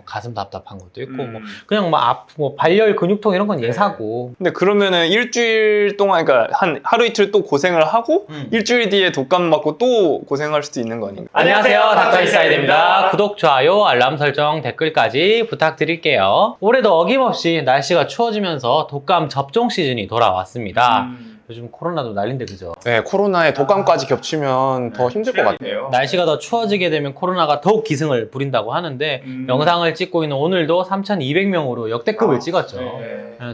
가슴 답답한 것도 있고 뭐 그냥 뭐 발열 근육통 이런 건 예사고. 근데 그러면은 일주일 동안 그러니까 한 하루 이틀 또 고생을 하고 일주일 뒤에 독감 맞고 또 고생할 수도 있는 거 아닌가요? 안녕하세요, 닥터인사이드입니다. 구독, 좋아요, 알람 설정, 댓글까지 부탁드릴게요. 올해도 어김없이 날씨가 추워지면서 독감 접종 시즌이 돌아왔습니다. 요즘 코로나도 난린데 그죠? 네, 코로나에 독감까지 겹치면 더 힘들 것 같아요. 날씨가 더 추워지게 되면 코로나가 더욱 기승을 부린다고 하는데 영상을 찍고 있는 오늘도 3,200명으로 역대급을 찍었죠.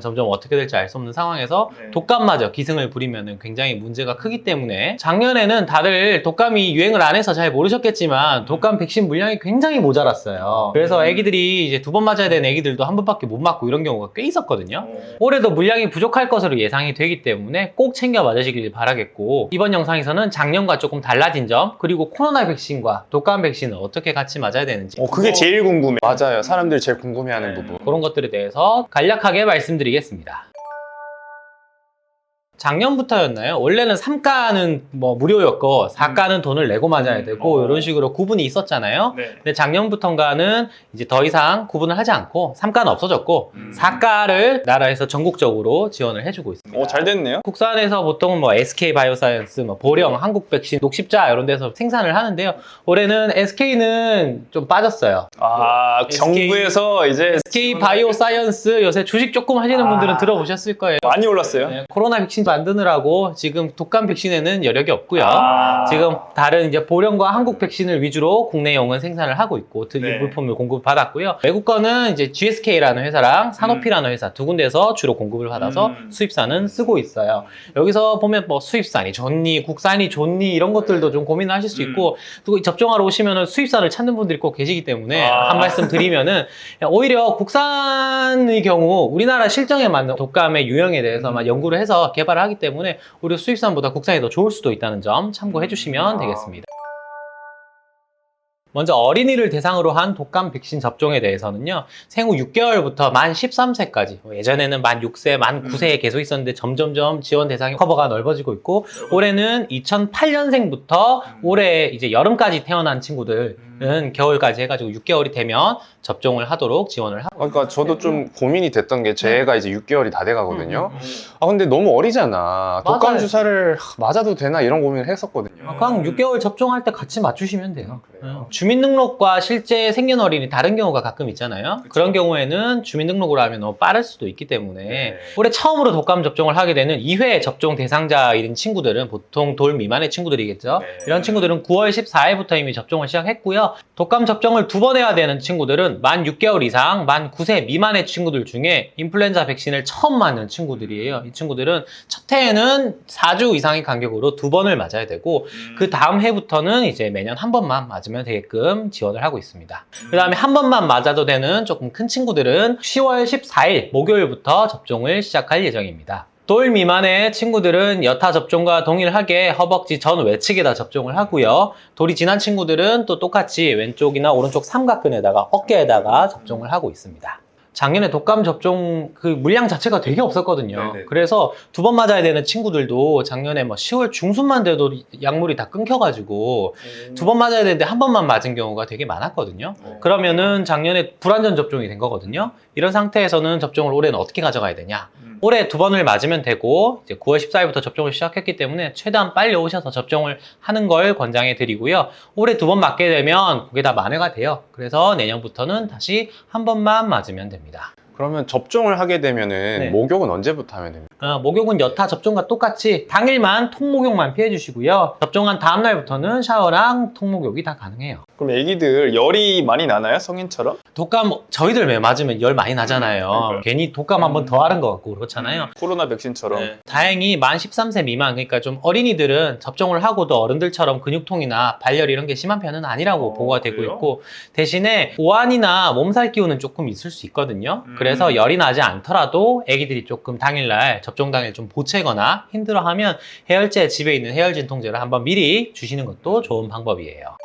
점점 어떻게 될지 알 수 없는 상황에서 독감마저 기승을 부리면 굉장히 문제가 크기 때문에 작년에는 다들 독감이 유행을 안 해서 잘 모르셨겠지만 독감 백신 물량이 굉장히 모자랐어요. 그래서 애기들이 이제 2번 맞아야 되는 애기들도 한 번밖에 못 맞고 이런 경우가 꽤 있었거든요. 올해도 물량이 부족할 것으로 예상이 되기 때문에 꼭 챙겨 맞으시길 바라겠고, 이번 영상에서는 작년과 조금 달라진 점, 그리고 코로나 백신과 독감 백신을 어떻게 같이 맞아야 되는지 그게 제일 궁금해. 맞아요. 사람들이 제일 궁금해하는 부분. 그런 것들에 대해서 간략하게 말씀드리겠습니다. 작년부터였나요? 원래는 3가는 뭐 무료였고 4가는 돈을 내고 맞아야 되고 이런 식으로 구분이 있었잖아요. 근데 작년부터인가는 이제 더 이상 구분을 하지 않고 3가는 없어졌고 4가를 나라에서 전국적으로 지원을 해주고 있습니다. 잘 됐네요. 국산에서 보통은 뭐 SK 바이오사이언스, 뭐 보령, 한국백신, 녹십자 이런 데서 생산을 하는데요. 올해는 SK는 좀 빠졌어요. 정부에서 이제 SK 바이오사이언스 요새 주식 조금 하시는 분들은 들어보셨을 거예요. 많이 올랐어요. 네, 코로나 백신 만드느라고 지금 독감 백신에는 여력이 없고요. 지금 다른 이제 보령과 한국 백신을 위주로 국내용은 생산을 하고 있고 물품을 공급을 받았고요. 외국 거는 이제 GSK라는 회사랑 사노피라는 회사 두 군데에서 주로 공급을 받아서 수입산은 쓰고 있어요. 여기서 보면 뭐 수입산이 좋니, 국산이 좋니 이런 것들도 좀 고민을 하실 수 있고, 또 접종하러 오시면은 수입산을 찾는 분들이 꼭 계시기 때문에 한 말씀 드리면은 오히려 국산의 경우 우리나라 실정에 맞는 독감의 유형에 대해서만 연구를 해서 개발을 하기 때문에 오히려 수입산보다 국산이 더 좋을 수도 있다는 점 참고해 주시면 되겠습니다. 먼저 어린이를 대상으로 한 독감 백신 접종에 대해서는요, 생후 6개월부터 만 13세까지, 예전에는 만 6세, 만 9세에 계속 있었는데 점점점 지원 대상이 커버가 넓어지고 있고, 올해는 2008년생부터 올해 이제 여름까지 태어난 친구들은 겨울까지 해가지고 6개월이 되면 접종을 하도록 지원을 하고. 그러니까 저도 좀 고민이 됐던 게 제 애가 이제 6개월이 다 돼가거든요. 근데 너무 어리잖아. 독감 맞아요. 주사를 맞아도 되나 이런 고민을 했었거든요. 그냥 6개월 접종할 때 같이 맞추시면 돼요. 주민등록과 실제 생년월일이 다른 경우가 가끔 있잖아요. 그런 경우에는 주민등록으로 하면 너무 빠를 수도 있기 때문에 올해 처음으로 독감 접종을 하게 되는 2회 접종 대상자인 친구들은 보통 돌 미만의 친구들이겠죠. 이런 친구들은 9월 14일부터 이미 접종을 시작했고요. 독감 접종을 2번 해야 되는 친구들은 만 6개월 이상, 만 9세 미만의 친구들 중에 인플루엔자 백신을 처음 맞는 친구들이에요. 이 친구들은 첫 해에는 4주 이상의 간격으로 2번을 맞아야 되고, 그 다음 해부터는 이제 매년 한 번만 맞으면 되게끔 지원을 하고 있습니다. 그 다음에 한 번만 맞아도 되는 조금 큰 친구들은 10월 14일 목요일부터 접종을 시작할 예정입니다. 돌 미만의 친구들은 여타 접종과 동일하게 허벅지 전 외측에다 접종을 하고요. 돌이 지난 친구들은 또 똑같이 왼쪽이나 오른쪽 삼각근에다가 어깨에다가 접종을 하고 있습니다. 작년에 독감 접종 그 물량 자체가 되게 없었거든요. 그래서 2번 맞아야 되는 친구들도 작년에 뭐 10월 중순만 돼도 약물이 다 끊겨가지고 2번 맞아야 되는데 한 번만 맞은 경우가 되게 많았거든요. 그러면은 작년에 불완전 접종이 된 거거든요. 이런 상태에서는 접종을 올해는 어떻게 가져가야 되냐? 올해 2번을 맞으면 되고, 이제 9월 14일부터 접종을 시작했기 때문에 최대한 빨리 오셔서 접종을 하는 걸 권장해 드리고요. 올해 2번 맞게 되면 그게 다 만회가 돼요. 그래서 내년부터는 다시 한 번만 맞으면 됩니다. 그러면 접종을 하게 되면은 목욕은 언제부터 하면 됩니까? 목욕은 여타 접종과 똑같이 당일만 통목욕만 피해 주시고요. 접종한 다음 날부터는 샤워랑 통목욕이 다 가능해요. 그럼 애기들 열이 많이 나나요? 성인처럼? 독감 저희들 왜 맞으면 열 많이 나잖아요. 괜히 독감 한번 더 하는 것 같고 그렇잖아요. 코로나 백신처럼. 다행히 만 13세 미만, 그러니까 좀 어린이들은 접종을 하고도 어른들처럼 근육통이나 발열 이런 게 심한 편은 아니라고 보고가 되고 있고, 대신에 오한이나 몸살 기운은 조금 있을 수 있거든요. 그래서 열이 나지 않더라도 애기들이 조금 당일날 접종 당일 좀 보채거나 힘들어하면 해열제, 집에 있는 해열 진통제를 한번 미리 주시는 것도 좋은 방법이에요.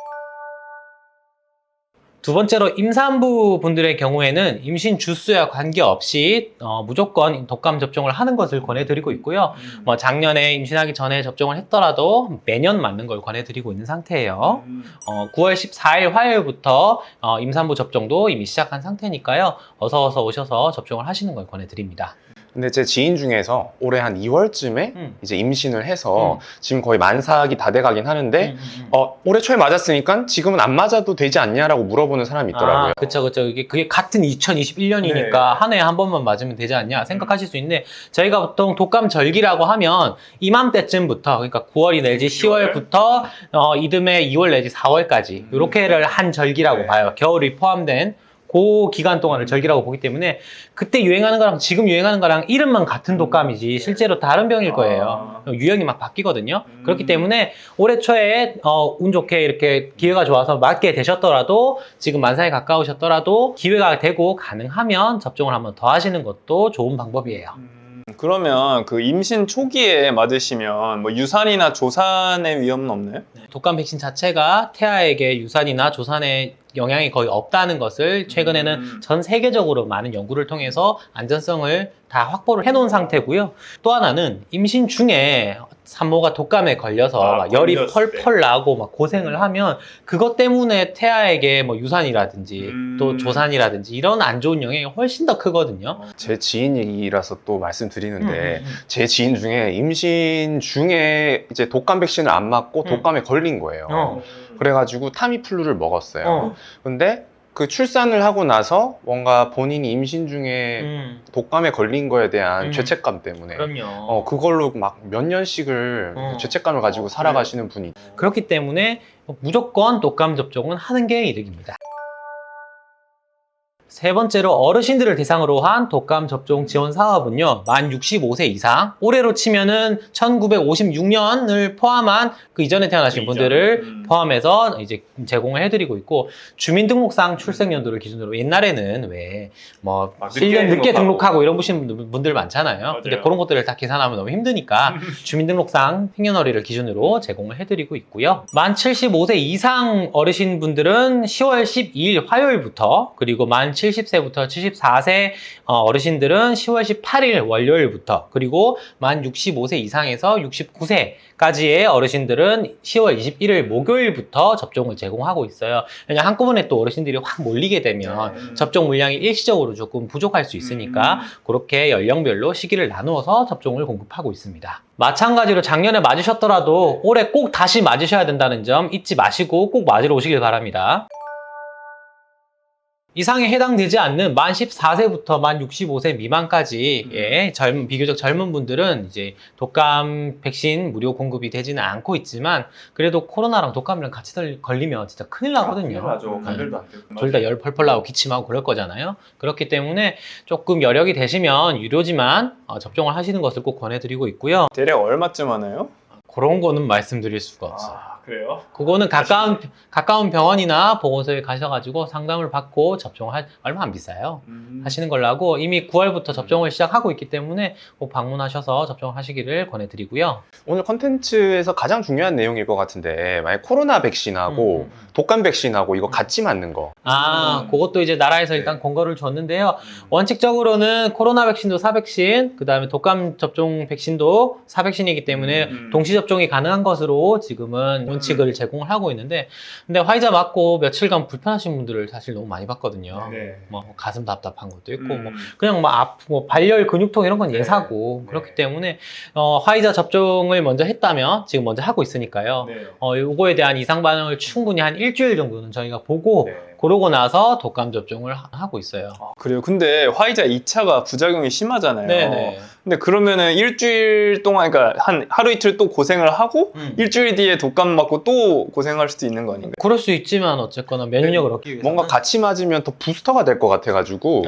두 번째로 임산부 분들의 경우에는 임신 주수와 관계없이 무조건 독감 접종을 하는 것을 권해드리고 있고요. 뭐 작년에 임신하기 전에 접종을 했더라도 매년 맞는 걸 권해드리고 있는 상태예요. 9월 14일 화요일부터 임산부 접종도 이미 시작한 상태니까요. 어서 오셔서 접종을 하시는 걸 권해드립니다. 근데 제 지인 중에서 올해 한 2월쯤에 이제 임신을 해서 지금 거의 만삭이 다 돼가긴 하는데 올해 초에 맞았으니까 지금은 안 맞아도 되지 않냐라고 물어보는 사람이 있더라고요. 그쵸. 그게 같은 2021년이니까 네. 한 해에 한 번만 맞으면 되지 않냐 생각하실 수 있는데 저희가 보통 독감 절기라고 하면 이맘때쯤부터 그러니까 9월이 내지 10월부터 이듬해 2월 내지 4월까지 이렇게를 한 절기라고 네. 봐요. 겨울이 포함된 그 기간 동안을 절기라고 보기 때문에 그때 유행하는 거랑 지금 유행하는 거랑 이름만 같은 독감이지 실제로 다른 병일 거예요. 유형이 막 바뀌거든요. 그렇기 때문에 올해 초에 운 좋게 이렇게 기회가 좋아서 맞게 되셨더라도 지금 만사에 가까우셨더라도 기회가 되고 가능하면 접종을 한번 더 하시는 것도 좋은 방법이에요. 그러면 그 임신 초기에 맞으시면 뭐 유산이나 조산의 위험은 없나요? 독감 백신 자체가 태아에게 유산이나 조산의 영향이 거의 없다는 것을 최근에는 전 세계적으로 많은 연구를 통해서 안전성을 다 확보를 해놓은 상태고요. 또 하나는 임신 중에 산모가 독감에 걸려서 막 열이 걸렸을 펄펄 나고 막 고생을 하면 그것 때문에 태아에게 뭐 유산이라든지 또 조산이라든지 이런 안 좋은 영향이 훨씬 더 크거든요. 제 지인 얘기라서 또 말씀드리는데 제 지인 중에 임신 중에 이제 독감 백신을 안 맞고 독감에 걸린 거예요. 그래가지고 타미플루를 먹었어요. 근데 그 출산을 하고 나서 뭔가 본인이 임신 중에 독감에 걸린 거에 대한 죄책감 때문에 그럼요. 그걸로 막 몇 년씩을 죄책감을 가지고 살아가시는 분이 그렇기 때문에 무조건 독감 접종은 하는 게 이득입니다. 세 번째로 어르신들을 대상으로 한 독감 접종 지원 사업은요, 만 65세 이상, 올해로 치면은 1956년을 포함한 그 이전에 태어나신 분들을 포함해서 이제 제공을 해드리고 있고, 주민등록상 출생연도를 기준으로 옛날에는 왜 뭐 1년 늦게 등록하고 이런 분들 많잖아요. 맞아요. 근데 그런 것들을 다 계산하면 너무 힘드니까 주민등록상 생년월일을 기준으로 제공을 해드리고 있고요. 만 75세 이상 어르신분들은 10월 12일 화요일부터, 그리고 만 70세부터 74세 어르신들은 10월 18일 월요일부터, 그리고 만 65세 이상에서 69세까지의 어르신들은 10월 21일 목요일부터 접종을 제공하고 있어요. 왜냐하면 한꺼번에 또 어르신들이 확 몰리게 되면 접종 물량이 일시적으로 조금 부족할 수 있으니까 그렇게 연령별로 시기를 나누어서 접종을 공급하고 있습니다. 마찬가지로 작년에 맞으셨더라도 올해 꼭 다시 맞으셔야 된다는 점 잊지 마시고 꼭 맞으러 오시길 바랍니다. 이상에 해당되지 않는 만 14세부터 만 65세 미만까지의 비교적 젊은 분들은 이제 독감 백신 무료 공급이 되지는 않고 있지만 그래도 코로나랑 독감이랑 같이 걸리면 진짜 큰일 나거든요. 감별도 안 되고. 둘 다 열 펄펄 나고 기침하고 그럴 거잖아요. 그렇기 때문에 조금 여력이 되시면 유료지만 접종을 하시는 것을 꼭 권해드리고 있고요. 대략 얼마쯤 하나요? 그런 거는 말씀드릴 수가 없어요. 그래요? 그거는 가까운 병원이나 보건소에 가셔가지고 상담을 받고 접종을 얼마 안 비싸요. 하시는 걸로 하고 이미 9월부터 접종을 시작하고 있기 때문에 꼭 방문하셔서 접종하시기를 권해드리고요. 오늘 컨텐츠에서 가장 중요한 내용일 것 같은데 만약 코로나 백신하고 독감 백신하고 이거 같이 맞는 거 그것도 이제 나라에서 일단 권고를 줬는데요. 원칙적으로는 코로나 백신도 4백신, 그 다음에 독감 접종 백신도 4백신이기 때문에 동시 접종이 가능한 것으로 지금은 원칙을 제공을 하고 있는데, 근데 화이자 맞고 며칠간 불편하신 분들을 사실 너무 많이 봤거든요. 뭐 가슴 답답한 것도 있고, 뭐 그냥 뭐 발열 근육통 이런 건 예사고 그렇기 때문에 화이자 접종을 먼저 했다면 지금 먼저 하고 있으니까요. 요거에 대한 이상 반응을 충분히 한 일주일 정도는 저희가 보고 그러고 나서 독감 접종을 하고 있어요. 그래요. 근데 화이자 2차가 부작용이 심하잖아요. 네네. 근데 그러면은 일주일 동안, 그러니까 한 하루 이틀 또 고생을 하고 일주일 뒤에 독감 맞고 또 고생할 수도 있는 거 아닌가요? 그럴 수 있지만 어쨌거나 면역력을 얻기 위해서 뭔가 같이 맞으면 더 부스터가 될 것 같아가지고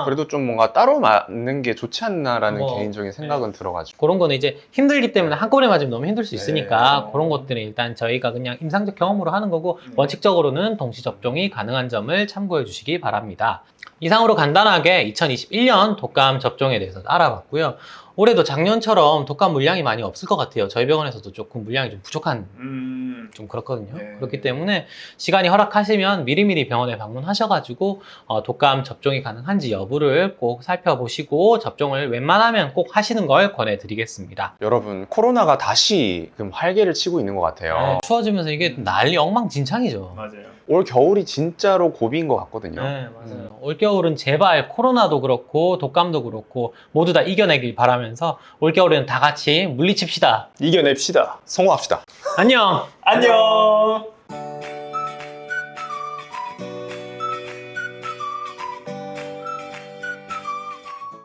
그래도 좀 뭔가 따로 맞는 게 좋지 않나라는 개인적인 생각은 들어가지고 그런 거는 이제 힘들기 때문에 한꺼번에 맞으면 너무 힘들 수 있으니까 그런 것들은 일단 저희가 그냥 임상적 경험으로 하는 거고 원칙적으로는 동시 접종이 가능한 점을 참고해 주시기 바랍니다. 이상으로 간단하게 2021년 독감 접종에 대해서 알아봤고요. 올해도 작년처럼 독감 물량이 많이 없을 것 같아요. 저희 병원에서도 조금 물량이 좀 부족한 좀 그렇거든요. 네. 그렇기 때문에 시간이 허락하시면 미리미리 병원에 방문하셔가지고 독감 접종이 가능한지 여부를 꼭 살펴보시고 접종을 웬만하면 꼭 하시는 걸 권해드리겠습니다. 여러분, 코로나가 다시 활개를 치고 있는 것 같아요. 추워지면서 이게 난리 엉망진창이죠. 맞아요. 올 겨울이 진짜로 고비인 것 같거든요. 네, 맞아요. 올겨울은 제발 코로나도 그렇고 독감도 그렇고 모두 다 이겨내길 바라면서 올겨울에는 다 같이 물리칩시다. 이겨냅시다. 성공합시다. 안녕! 안녕.